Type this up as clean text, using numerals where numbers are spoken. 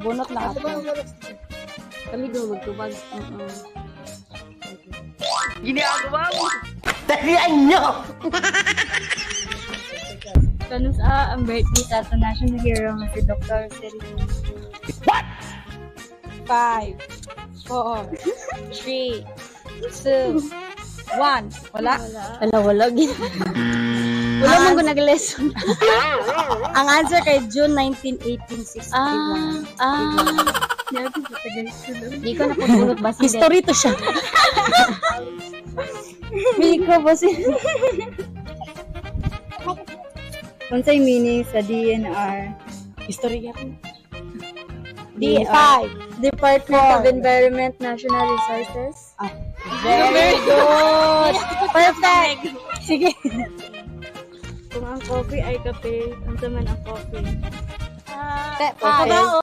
Bunot lang ako. Kami doon magtubag. Ginagawa mo! Talian nyo! Kanus ang birthday sa ato national hero nga si Dr. Sergio. What? 5, 4, 3, 2, 1. Wala? Wala. Wala mong ko nag-lesson. Ang answer kay June 19, 1861. Hindi ko napupulot ba si History to siya. Miko ba si... Unsay meaning sa DNR? History yan. DNR. 5. Department of Environment National Resources. Very good. Perfect. Sige. Kung ang coffee ay kape, unsa man ang coffee? Five.